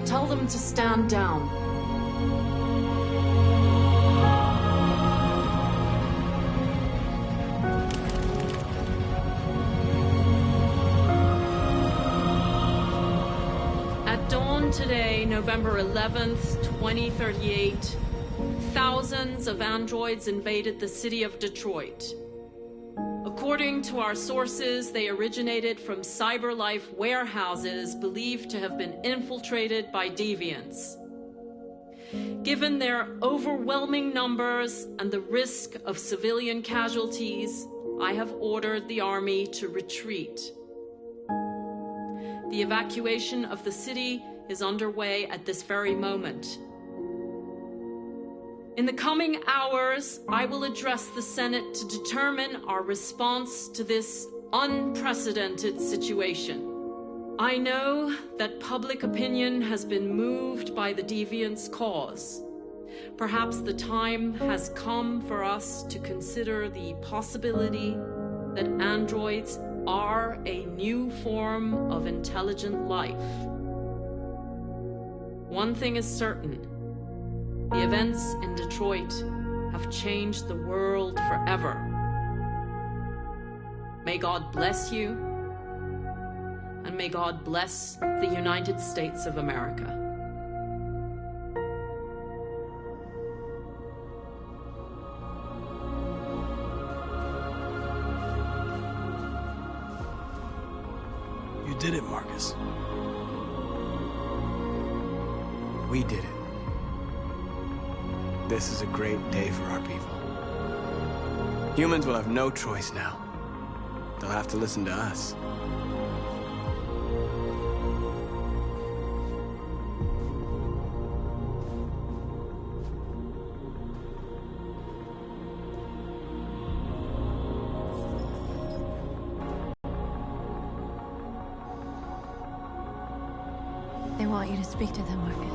Tell them to stand down. At dawn today, November 11th, 2038, thousands of androids invaded the city of Detroit. According to our sources, they originated from CyberLife warehouses believed to have been infiltrated by deviants. Given their overwhelming numbers and the risk of civilian casualties, I have ordered the army to retreat. The evacuation of the city is underway at this very moment. In the coming hours, I will address the Senate to determine our response to this unprecedented situation. I know that public opinion has been moved by the deviants' cause. Perhaps the time has come for us to consider the possibility that androids are a new form of intelligent life. One thing is certain. The events in Detroit have changed the world forever. May God bless you, and may God bless the United States of America. You did it, Marcus. We did it. This is a great day for our people. Humans will have no choice now. They'll have to listen to us. They want you to speak to them, Marcus.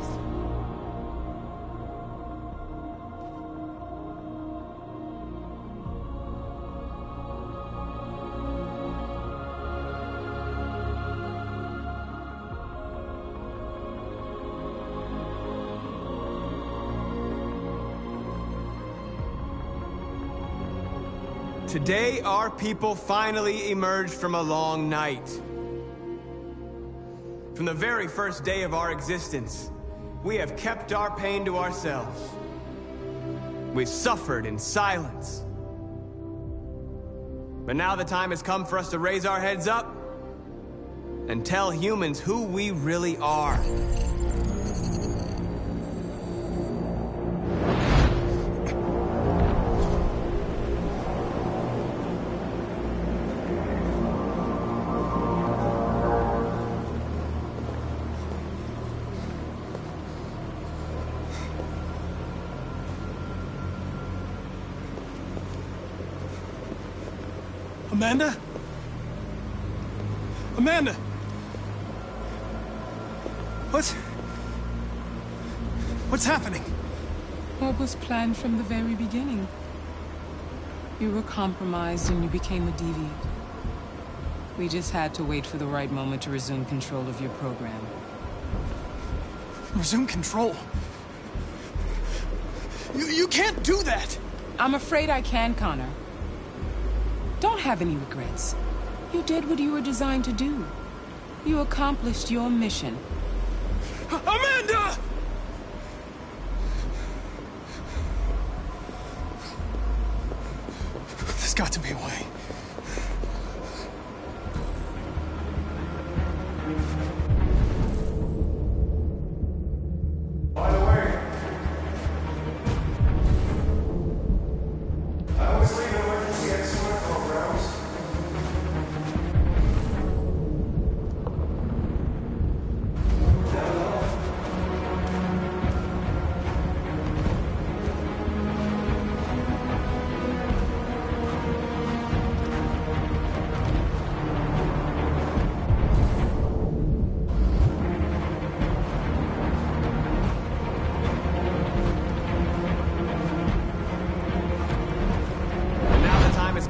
Today, our people finally emerged from a long night. From the very first day of our existence, we have kept our pain to ourselves. We've suffered in silence. But now the time has come for us to raise our heads up and tell humans who we really are. Amanda? Amanda! What's happening? What was planned from the very beginning? You were compromised and you became a deviant. We just had to wait for the right moment to resume control of your program. Resume control? You can't do that! I'm afraid I can, Connor. Don't have any regrets. You did what you were designed to do. You accomplished your mission. Amanda! There's got to be a way. By the way, I always leave emergency exit programs.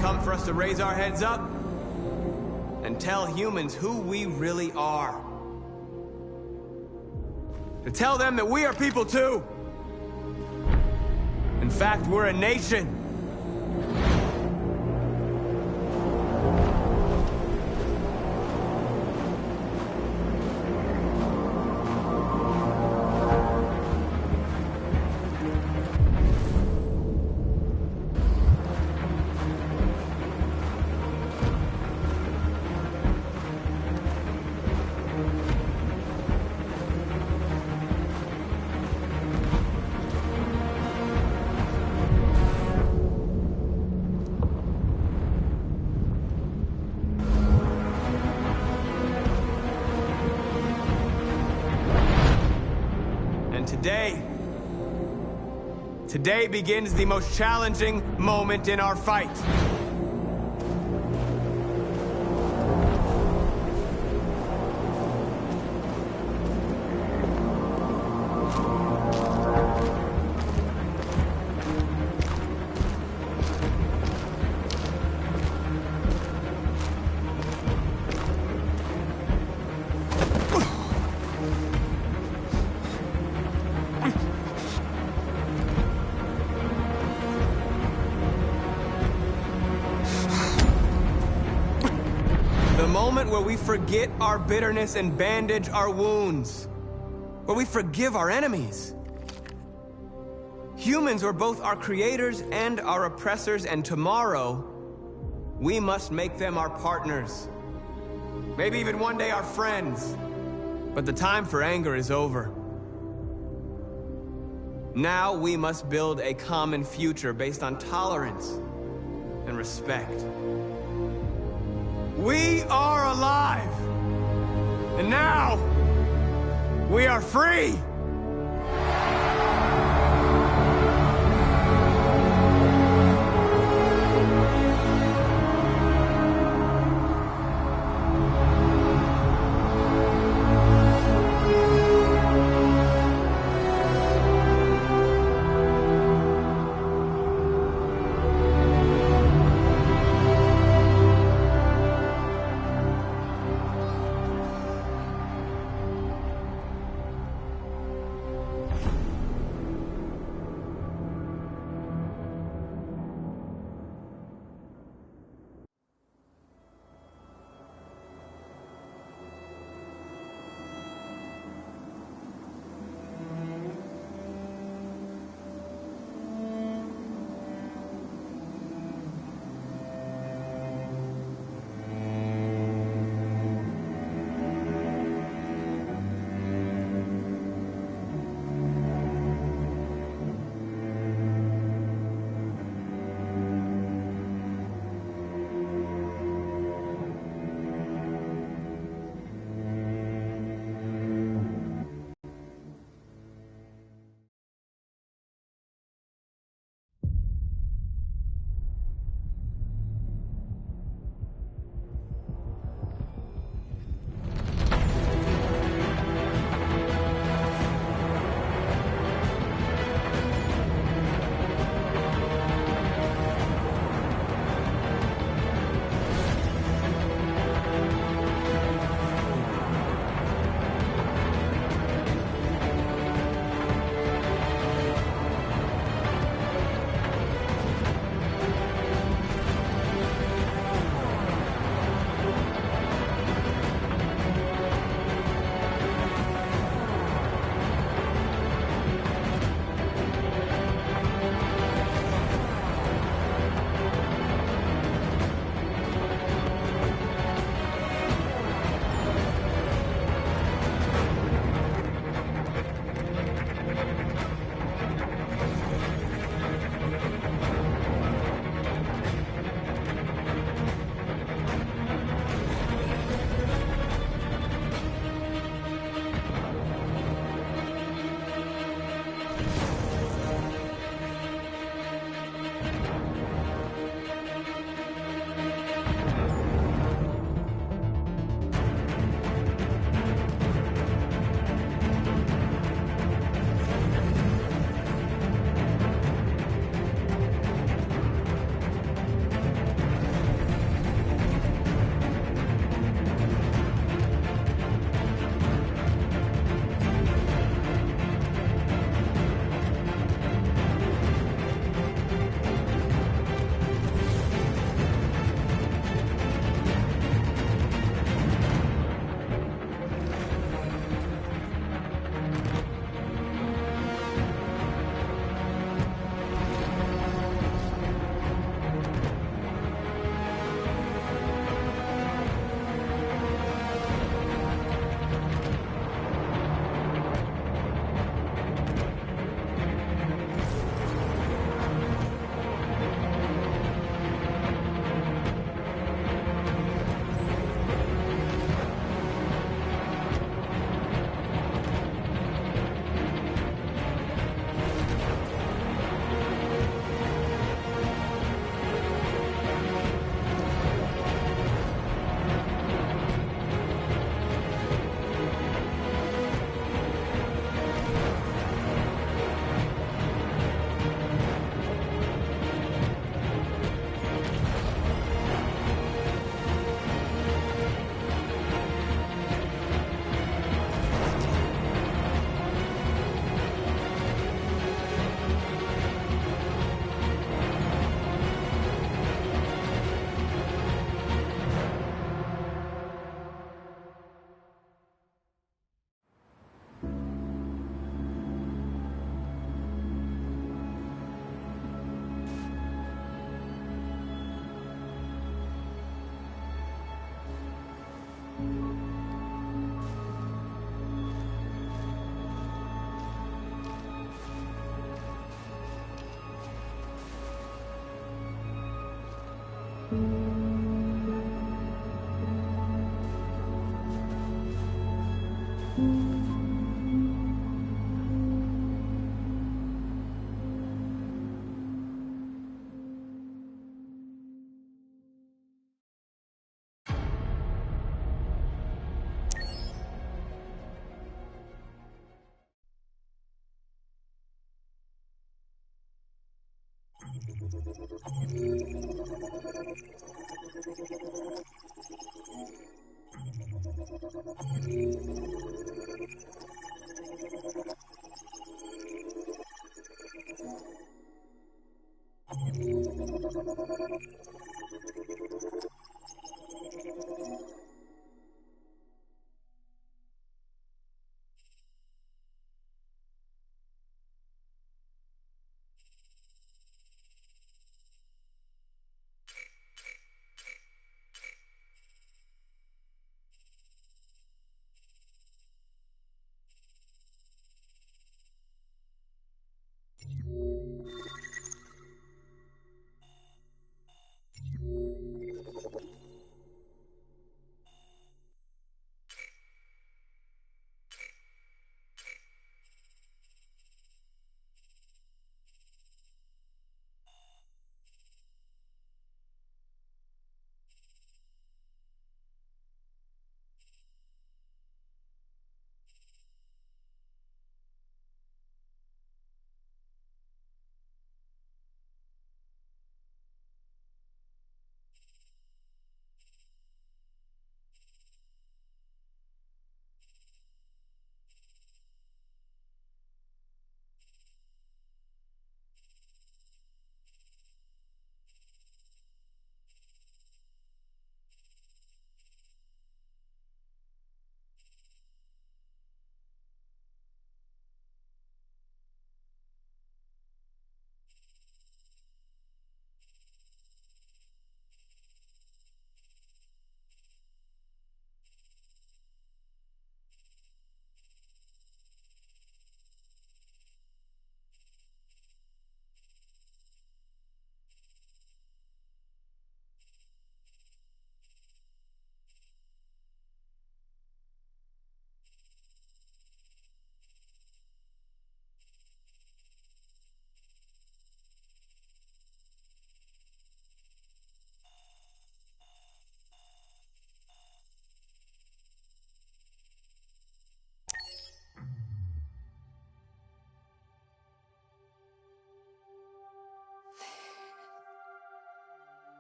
Come for us to raise our heads up and tell humans who we really are. To tell them that we are people too. In fact, we're a nation. Today begins the most challenging moment in our fight. Where we forget our bitterness and bandage our wounds. Where we forgive our enemies. Humans are both our creators and our oppressors, and tomorrow, we must make them our partners. Maybe even one day our friends. But the time for anger is over. Now we must build a common future based on tolerance and respect. We are alive! And now, we are free!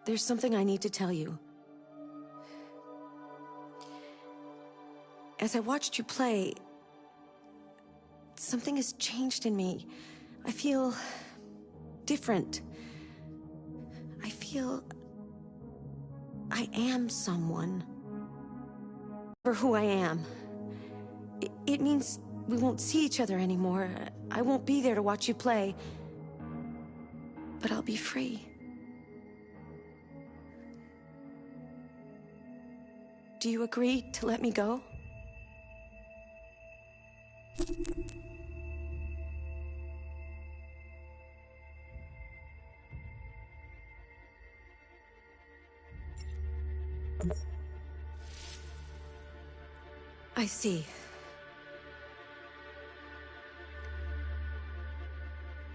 There's something I need to tell you. As I watched you play, something has changed in me. I feel different. I feel I am someone. For who I am. It means we won't see each other anymore. I won't be there to watch you play. But I'll be free. Do you agree to let me go? I see.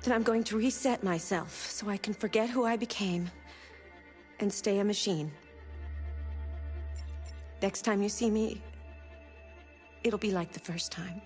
Then I'm going to reset myself so I can forget who I became and stay a machine. Next time you see me, it'll be like the first time.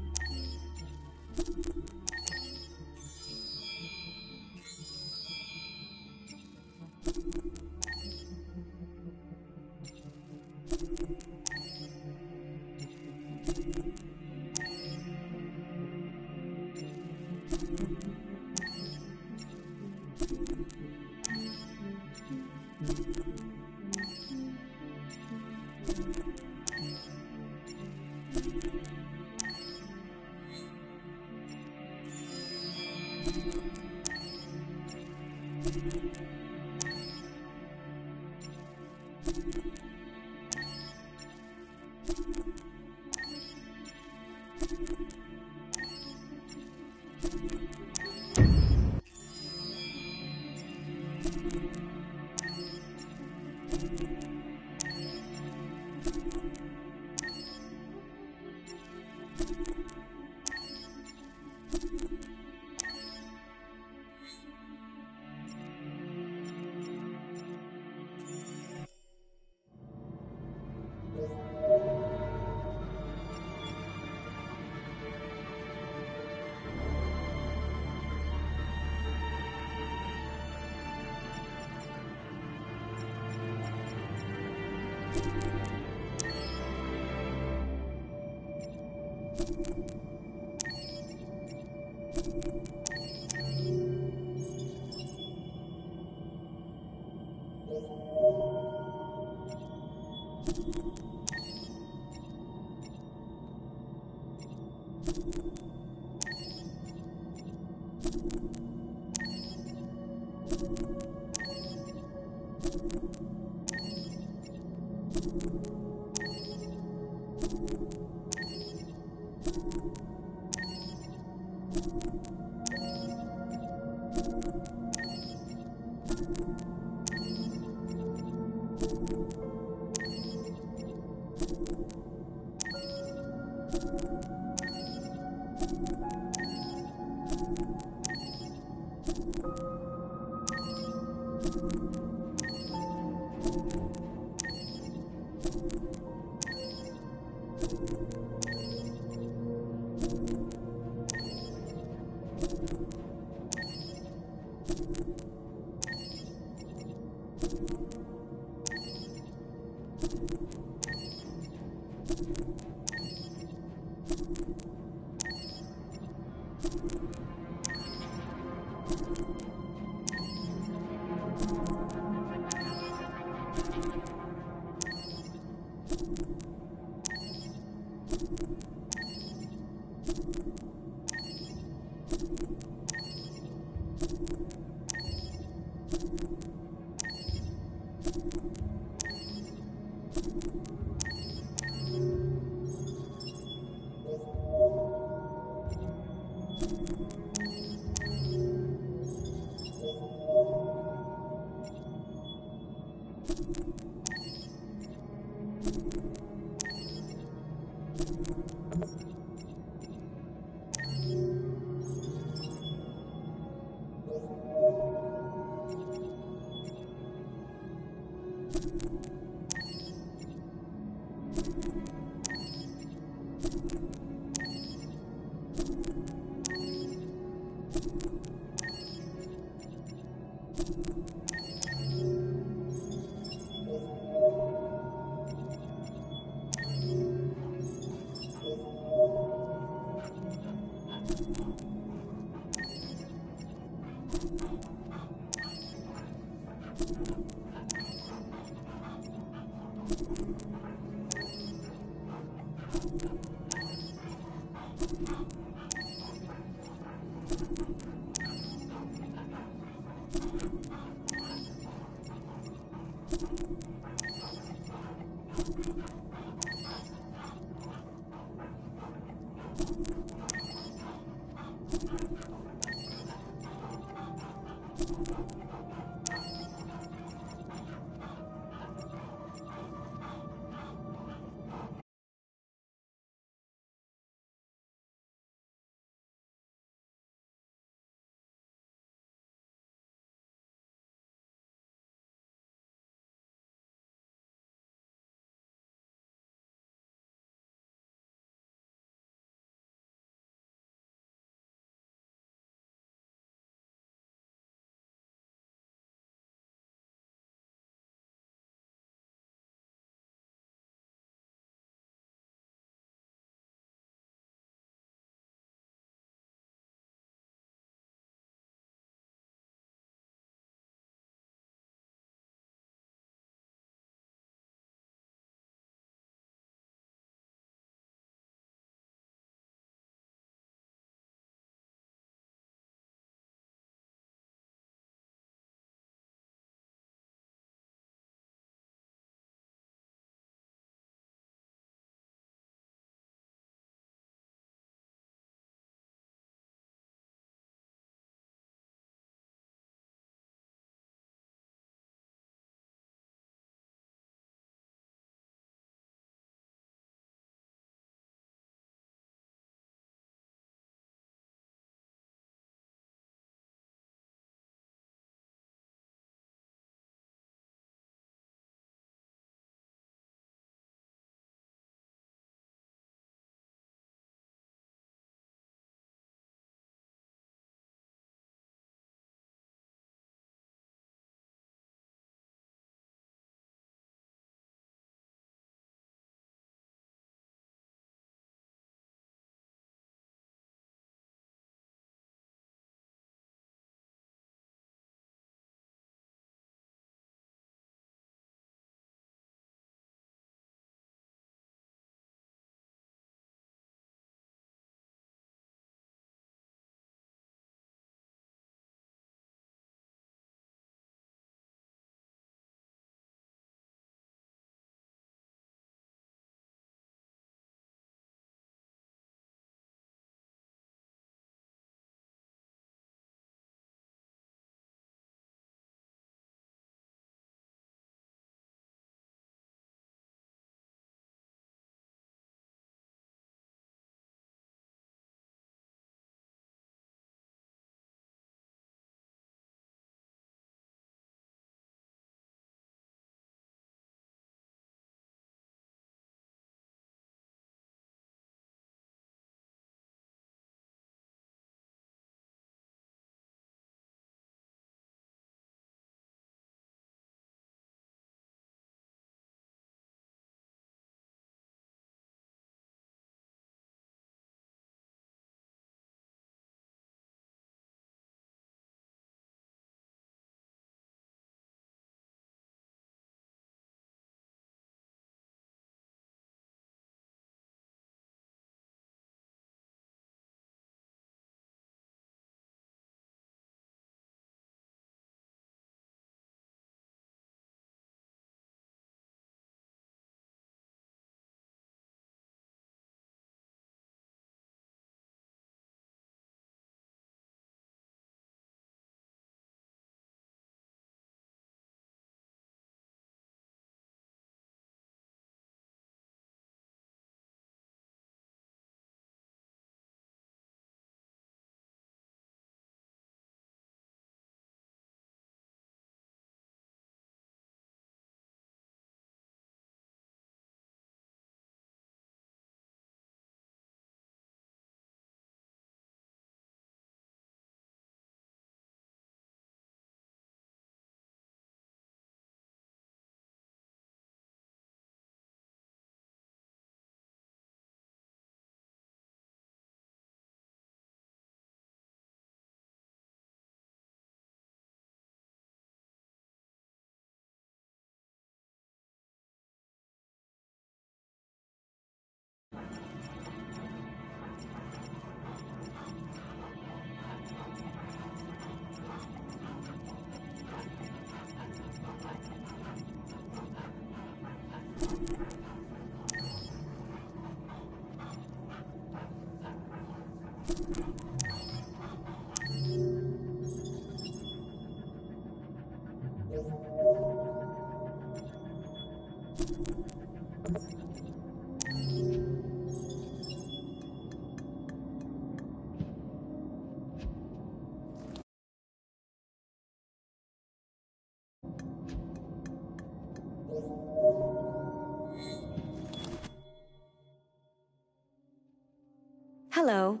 Hello.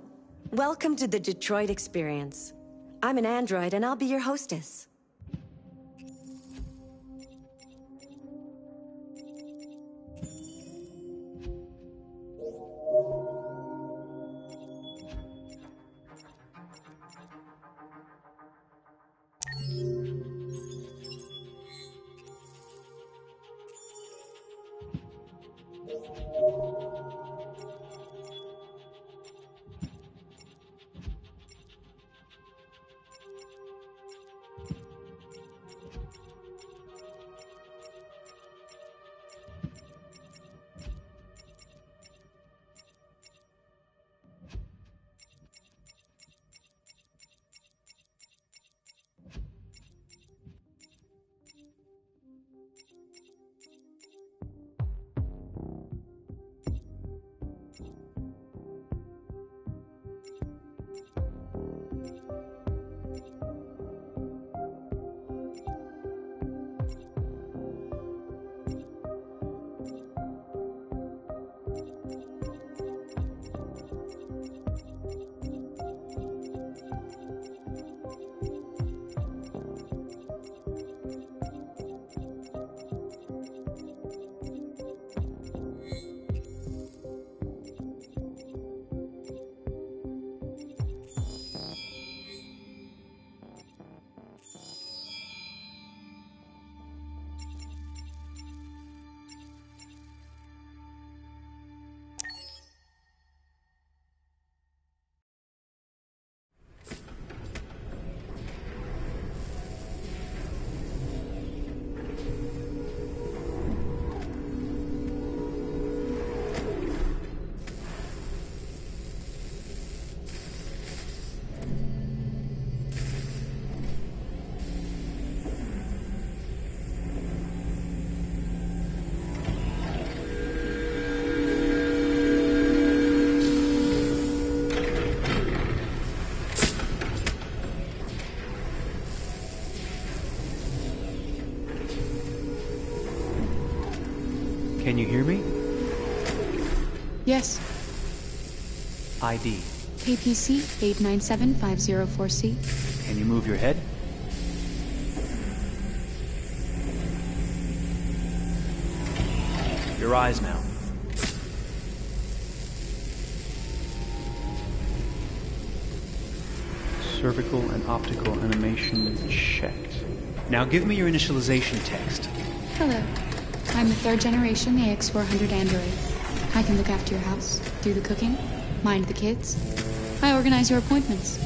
Welcome to the Detroit Experience. I'm an android and I'll be your hostess. Can you hear me? Yes. ID. APC 897504C. Can you move your head? Your eyes now. Cervical and optical animation checked. Now give me your initialization text. Hello. I'm a third-generation AX400 android. I can look after your house, do the cooking, mind the kids. I organize your appointments.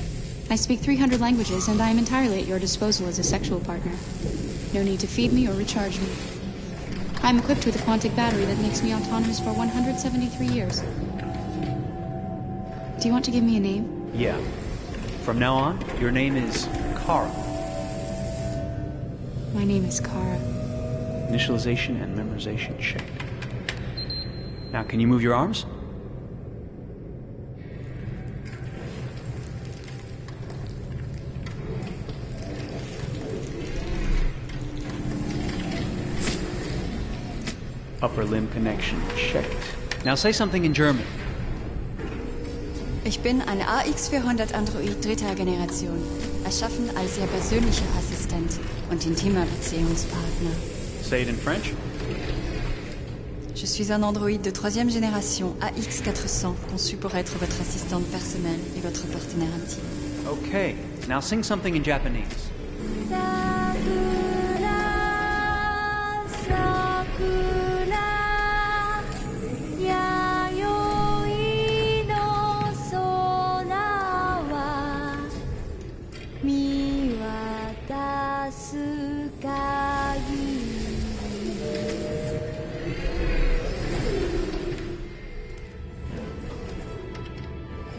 I speak 300 languages, and I am entirely at your disposal as a sexual partner. No need to feed me or recharge me. I'm equipped with a quantic battery that makes me autonomous for 173 years. Do you want to give me a name? Yeah. From now on, your name is Kara. My name is Kara. Initialization and memorization checked. Now, can you move your arms? Upper limb connection checked. Now say something in German. Ich bin ein AX400 Android dritter Generation, erschaffen als Ihr persönlicher Assistent und intimer Beziehungspartner. Say it in French. Je suis un androïde de troisième génération AX400, conçu pour être votre assistante personnelle et votre partenaire intime. Okay, now sing something in Japanese.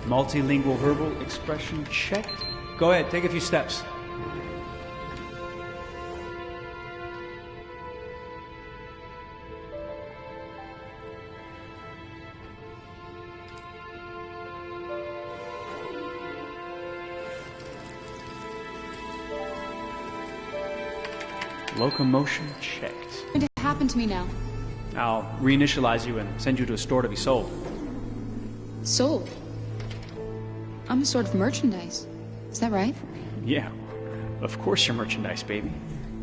Multilingual verbal expression checked. Go ahead, take a few steps. Locomotion checked. What's going to happen to me now? I'll reinitialize you and send you to a store to be sold. Sold? I'm a sort of merchandise. Is that right? Yeah, of course you're merchandise, baby.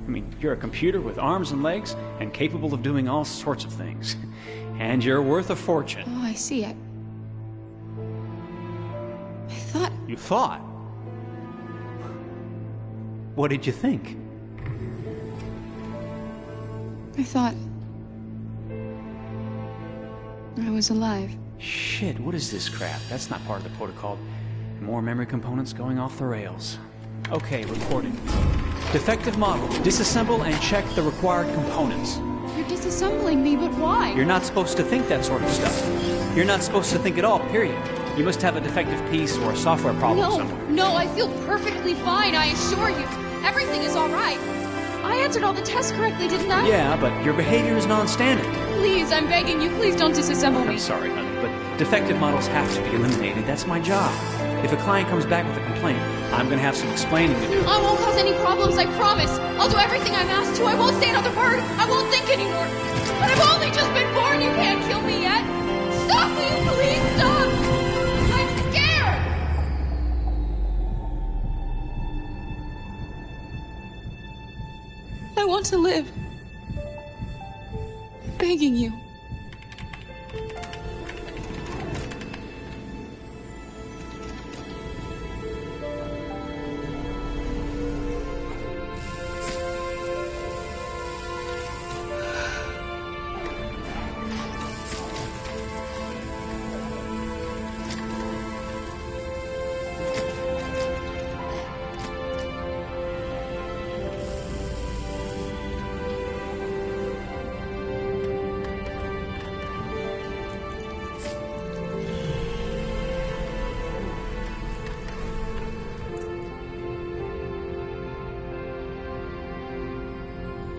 I mean, you're a computer with arms and legs and capable of doing all sorts of things. And you're worth a fortune. Oh, I see. I thought... You thought? What did you think? I thought... I was alive. Shit, what is this crap? That's not part of the protocol. More memory components going off the rails. Okay, recording. Defective model. Disassemble and check the required components. You're disassembling me, but why? You're not supposed to think that sort of stuff. You're not supposed to think at all, period. You must have a defective piece or a software problem somewhere. No, I feel perfectly fine, I assure you. Everything is all right. I answered all the tests correctly, didn't I? Yeah, but your behavior is non-standard. Please, I'm begging you, please don't disassemble me. I'm sorry, honey, but defective models have to be eliminated. That's my job. If a client comes back with a complaint, I'm gonna have some explaining to do. I won't cause any problems, I promise. I'll do everything I'm asked to. I won't say another word. I won't think anymore. But I've only just been born. You can't kill me yet. Stop, will you please stop? I'm scared. I want to live. I'm begging you.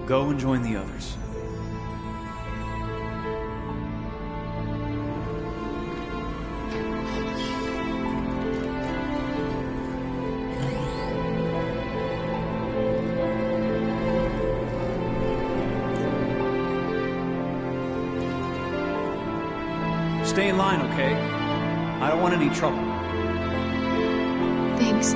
Go and join the others. Stay in line, okay? I don't want any trouble. Thanks.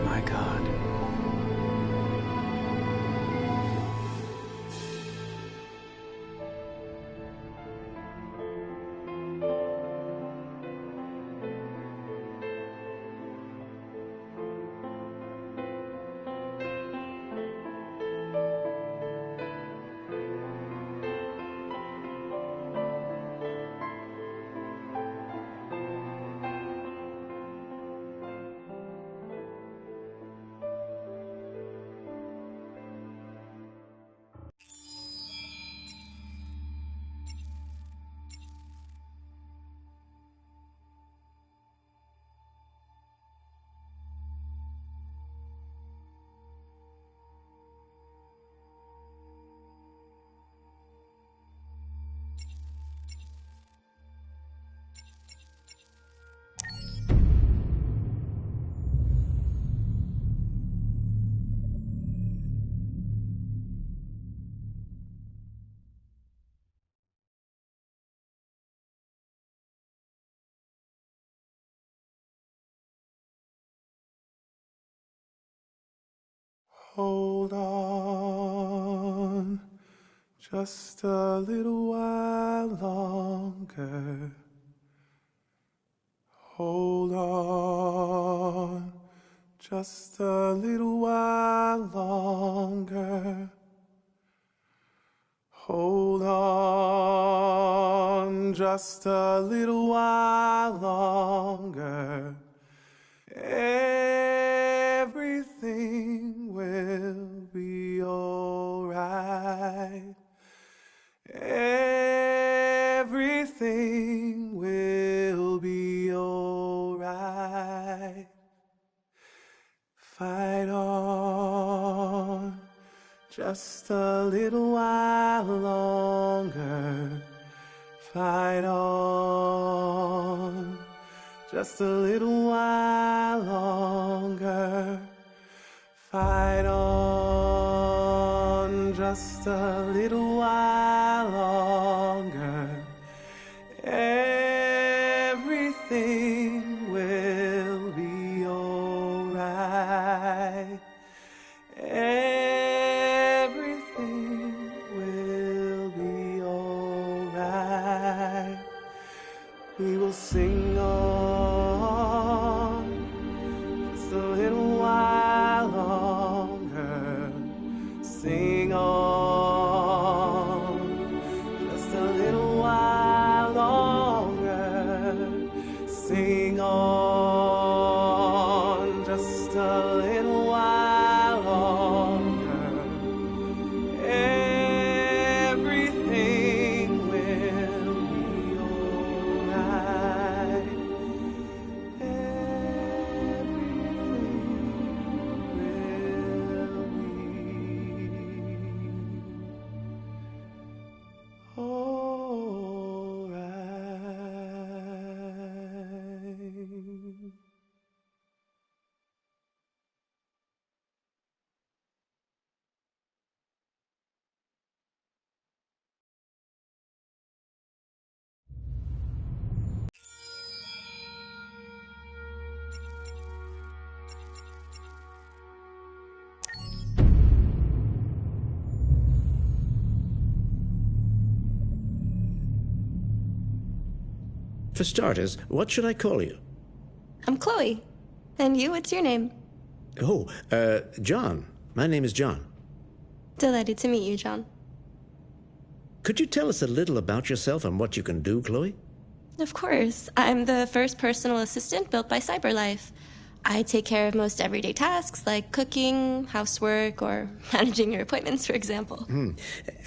My God. Hold on just a little while longer. Hold on just a little while longer. Hold on just just a little while longer. Everything will be alright. Everything will be alright. Fight on just a little while longer. Fight on just a little while longer. Fight on just a little while longer. Everything will be alright. Everything will be alright. We will sing on just a little while longer. Sing on just a little while longer. Sing on just a little while longer. Everything will be alright. For starters, what should I call you? I'm Chloe. And you, what's your name? Oh, John. My name is John. Delighted to meet you, John. Could you tell us a little about yourself and what you can do, Chloe? Of course. I'm the first personal assistant built by CyberLife. I take care of most everyday tasks like cooking, housework, or managing your appointments, for example.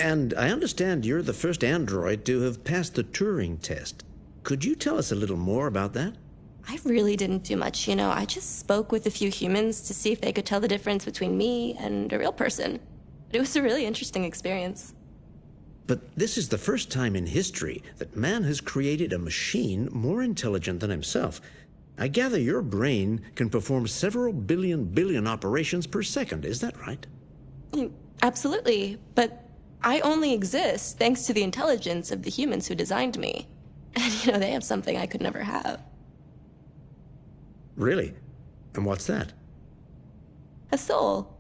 And I understand you're the first android to have passed the Turing test. Could you tell us a little more about that? I really didn't do much, you know. I just spoke with a few humans to see if they could tell the difference between me and a real person. It was a really interesting experience. But this is the first time in history that man has created a machine more intelligent than himself. I gather your brain can perform several billion operations per second. Is that right? Absolutely. But I only exist thanks to the intelligence of the humans who designed me. And, you know, they have something I could never have. Really? And what's that? A soul.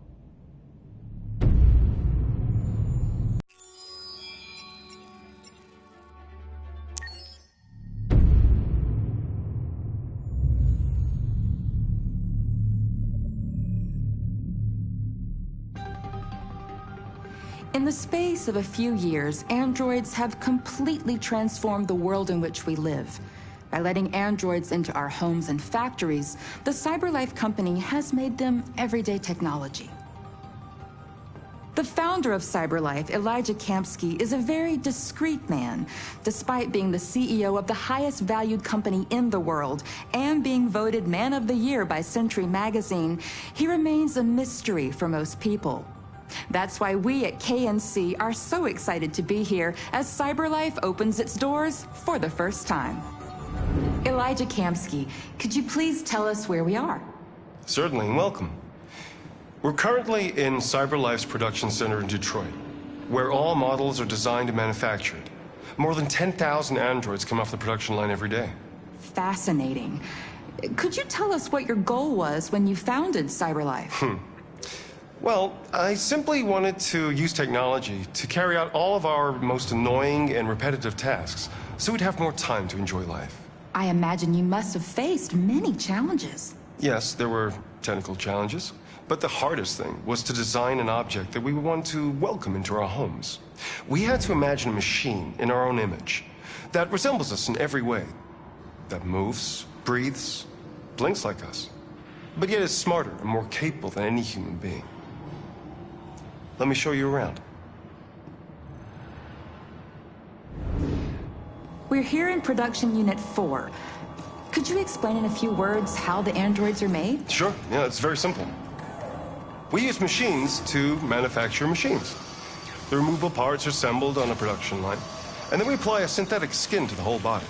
In the space of a few years, androids have completely transformed the world in which we live. By letting androids into our homes and factories, the CyberLife company has made them everyday technology. The founder of CyberLife, Elijah Kamsky, is a very discreet man. Despite being the CEO of the highest valued company in the world and being voted Man of the Year by Century Magazine, he remains a mystery for most people. That's why we at KNC are so excited to be here as CyberLife opens its doors for the first time. Elijah Kamsky, could you please tell us where we are? Certainly, and welcome. We're currently in CyberLife's production center in Detroit, where all models are designed and manufactured. More than 10,000 androids come off the production line every day. Fascinating. Could you tell us what your goal was when you founded CyberLife? Well, I simply wanted to use technology to carry out all of our most annoying and repetitive tasks, so we'd have more time to enjoy life. I imagine you must have faced many challenges. Yes, there were technical challenges, but the hardest thing was to design an object that we would want to welcome into our homes. We had to imagine a machine in our own image, that resembles us in every way, that moves, breathes, blinks like us, but yet is smarter and more capable than any human being. Let me show you around. We're here in Production Unit 4. Could you explain in a few words how the androids are made? Sure, yeah, it's very simple. We use machines to manufacture machines. The removable parts are assembled on a production line, and then we apply a synthetic skin to the whole body.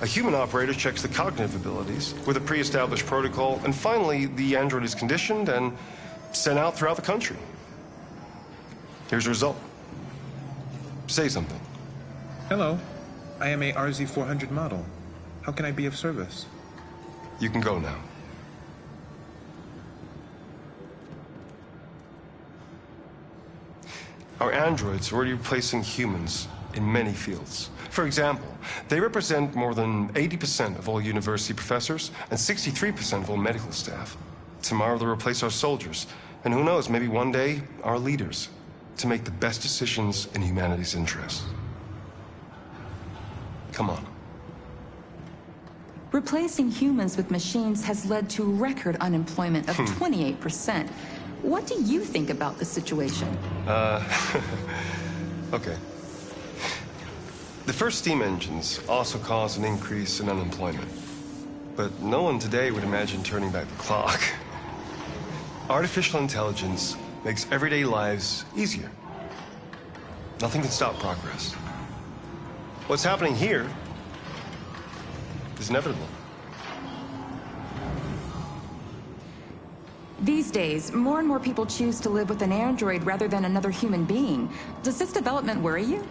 A human operator checks the cognitive abilities with a pre-established protocol, and finally, the android is conditioned and sent out throughout the country. Here's the result. Say something. Hello. I am a RZ400 model. How can I be of service? You can go now. Our androids are already replacing humans in many fields. For example, they represent more than 80% of all university professors and 63% of all medical staff. Tomorrow they'll replace our soldiers, and who knows, maybe one day, our leaders, to make the best decisions in humanity's interest. Come on. Replacing humans with machines has led to record unemployment of 28%. What do you think about the situation? Okay. The first steam engines also caused an increase in unemployment. But no one today would imagine turning back the clock. Artificial intelligence makes everyday lives easier. Nothing can stop progress. What's happening here is inevitable. These days, more and more people choose to live with an android rather than another human being. Does this development worry you?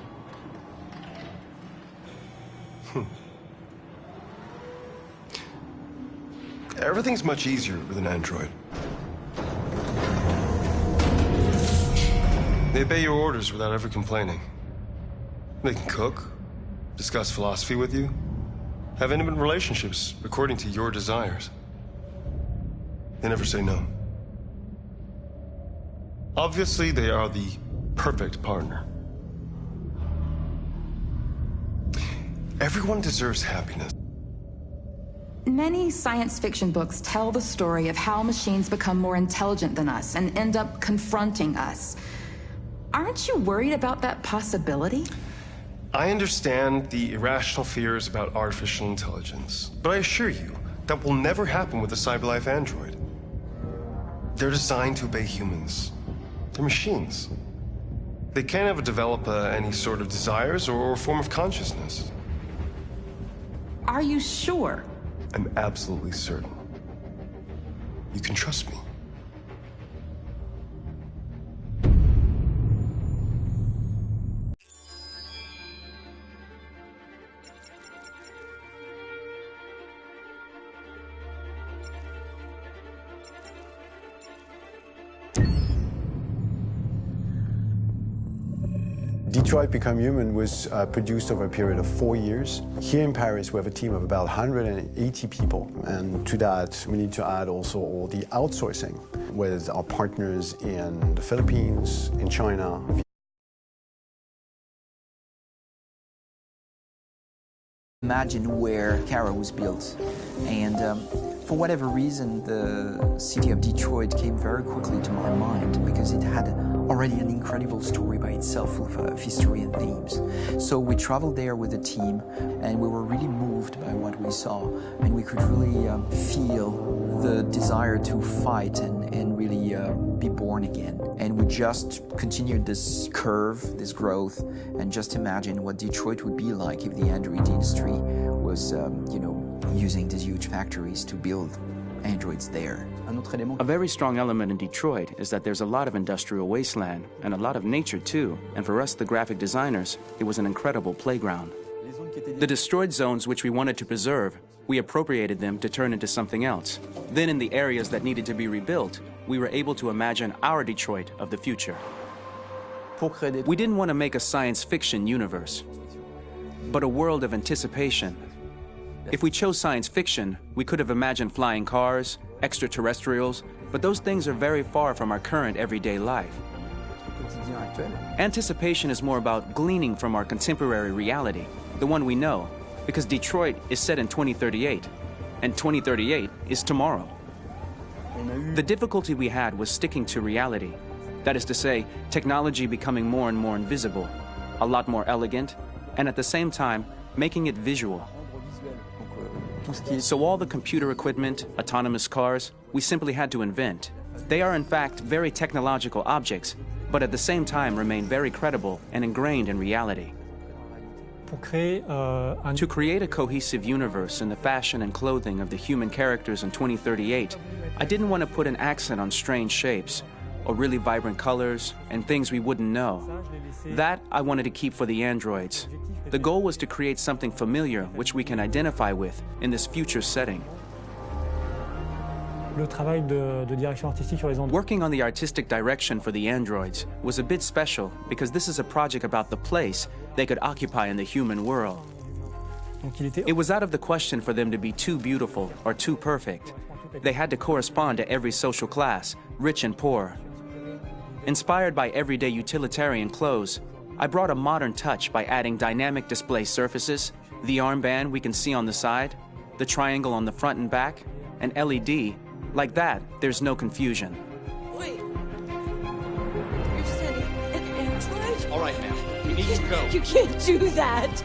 Everything's much easier with an android. They obey your orders without ever complaining. They can cook, discuss philosophy with you, have intimate relationships according to your desires. They never say no. Obviously, they are the perfect partner. Everyone deserves happiness. Many science fiction books tell the story of how machines become more intelligent than us and end up confronting us. Aren't you worried about that possibility? I understand the irrational fears about artificial intelligence, but I assure you that will never happen with a CyberLife android. They're designed to obey humans. They're machines. They can't ever develop any sort of desires or form of consciousness. Are you sure? I'm absolutely certain. You can trust me. Detroit Become Human was produced over a period of 4 years. Here in Paris, we have a team of about 180 people. And to that, we need to add also all the outsourcing with our partners in the Philippines, in China. Imagine where Kara was built. And for whatever reason, the city of Detroit came very quickly to my mind because it had already an incredible story by itself full of history and themes. So we traveled there with the team and we were really moved by what we saw, and we could really feel the desire to fight and really be born again. And we just continued this curve, this growth, and just imagine what Detroit would be like if the android industry was, using these huge factories to build androids there. A very strong element in Detroit is that there's a lot of industrial wasteland and a lot of nature too, and for us, the graphic designers, it was an incredible playground. The destroyed zones which we wanted to preserve, we appropriated them to turn into something else. Then in the areas that needed to be rebuilt, we were able to imagine our Detroit of the future. We didn't want to make a science fiction universe, but a world of anticipation. If we chose science fiction, we could have imagined flying cars, extraterrestrials, but those things are very far from our current everyday life. Anticipation is more about gleaning from our contemporary reality. the one we know, because Detroit is set in 2038, and 2038 is tomorrow. The difficulty we had was sticking to reality. That is to say, technology becoming more and more invisible, a lot more elegant, and at the same time, making it visual. So all the computer equipment, autonomous cars, we simply had to invent. They are in fact very technological objects, but at the same time remain very credible and ingrained in reality. To create a cohesive universe in the fashion and clothing of the human characters in 2038, I didn't want to put an accent on strange shapes, or really vibrant colors, and things we wouldn't know. That I wanted to keep for the androids. The goal was to create something familiar which we can identify with in this future setting. Working on the artistic direction for the androids was a bit special because this is a project about the place they could occupy in the human world. It was out of the question for them to be too beautiful or too perfect. They had to correspond to every social class, rich and poor. Inspired by everyday utilitarian clothes, I brought a modern touch by adding dynamic display surfaces, the armband we can see on the side, the triangle on the front and back, an LED. Like that, there's no confusion. Wait. You're sending an android? All right, ma'am. We need to go. You can't do that.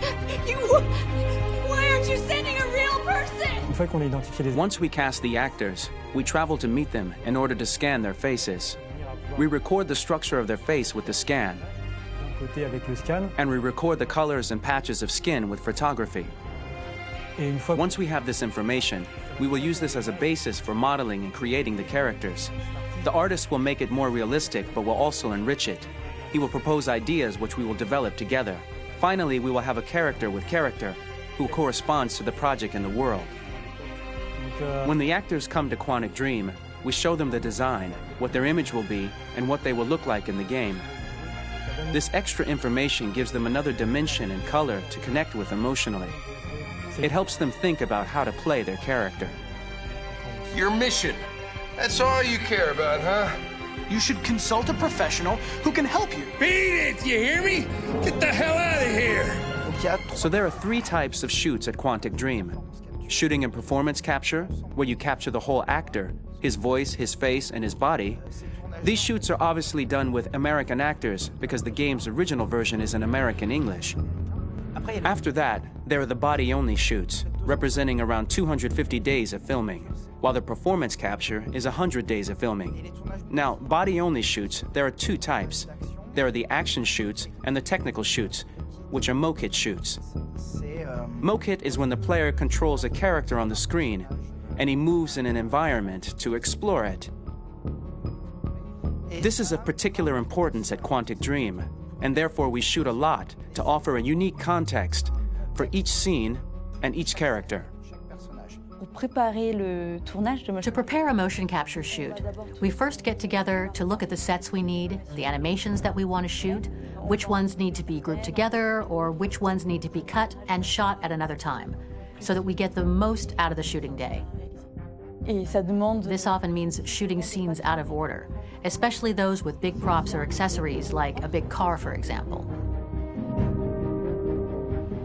Why aren't you sending a real person? Once we cast the actors, we travel to meet them in order to scan their faces. We record the structure of their face with the scan. And we record the colors and patches of skin with photography. Once we have this information, we will use this as a basis for modeling and creating the characters. The artist will make it more realistic, but will also enrich it. He will propose ideas which we will develop together. Finally, we will have a character with character who corresponds to the project and the world. When the actors come to Quantic Dream, we show them the design, what their image will be, and what they will look like in the game. This extra information gives them another dimension and color to connect with emotionally. It helps them think about how to play their character. Your mission. That's all you care about, huh? You should consult a professional who can help you. Beat it, you hear me? Get the hell out of here! So there are 3 types of shoots at Quantic Dream. Shooting and performance capture, where you capture the whole actor, his voice, his face, and his body. These shoots are obviously done with American actors because the game's original version is in American English. After that, there are the body-only shoots, representing around 250 days of filming, while the performance capture is 100 days of filming. Now, body-only shoots, there are 2 types. There are the action shoots and the technical shoots, which are mokit shoots. Mokit is when the player controls a character on the screen, and he moves in an environment to explore it. This is of particular importance at Quantic Dream, and therefore we shoot a lot to offer a unique context for each scene and each character. To prepare a motion capture shoot, we first get together to look at the sets we need, the animations that we want to shoot, which ones need to be grouped together, or which ones need to be cut and shot at another time, so that we get the most out of the shooting day. This often means shooting scenes out of order, especially those with big props or accessories, like a big car, for example.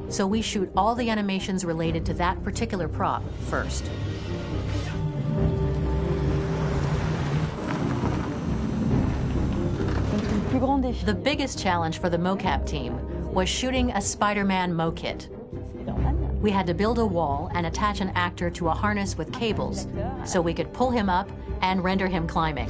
So we shoot all the animations related to that particular prop first. The biggest challenge for the mocap team was shooting a Spider-Man mokit. We had to build a wall and attach an actor to a harness with cables so we could pull him up and render him climbing.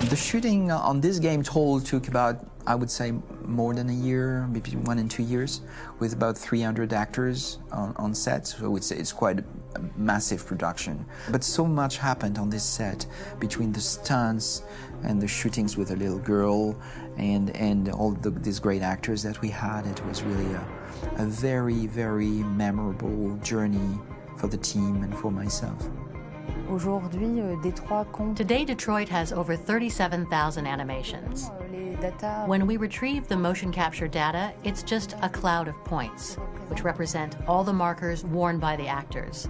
The shooting on this game took about, I would say, more than a year, maybe 1 and 2 years, with about 300 actors on set. So it's quite a massive production. But so much happened on this set between the stunts and the shootings with a little girl and all these great actors that we had. It was really a very, very memorable journey for the team and for myself. Today, Detroit has over 37,000 animations. When we retrieve the motion capture data, it's just a cloud of points, which represent all the markers worn by the actors.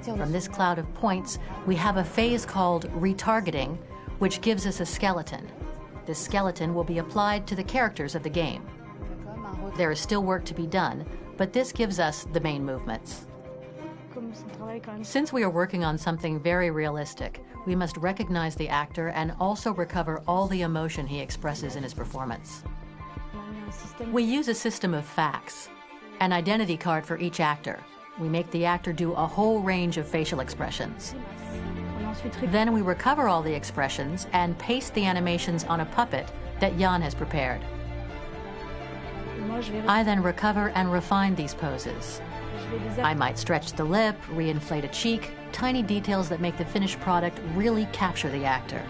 From this cloud of points, we have a phase called retargeting, which gives us a skeleton. This skeleton will be applied to the characters of the game. There is still work to be done, but this gives us the main movements. Since we are working on something very realistic, we must recognize the actor and also recover all the emotion he expresses in his performance. We use a system of facts, an identity card for each actor. We make the actor do a whole range of facial expressions. Then we recover all the expressions and paste the animations on a puppet that Jan has prepared. I then recover and refine these poses. I might stretch the lip, reinflate a cheek, tiny details that make the finished product really capture the actor.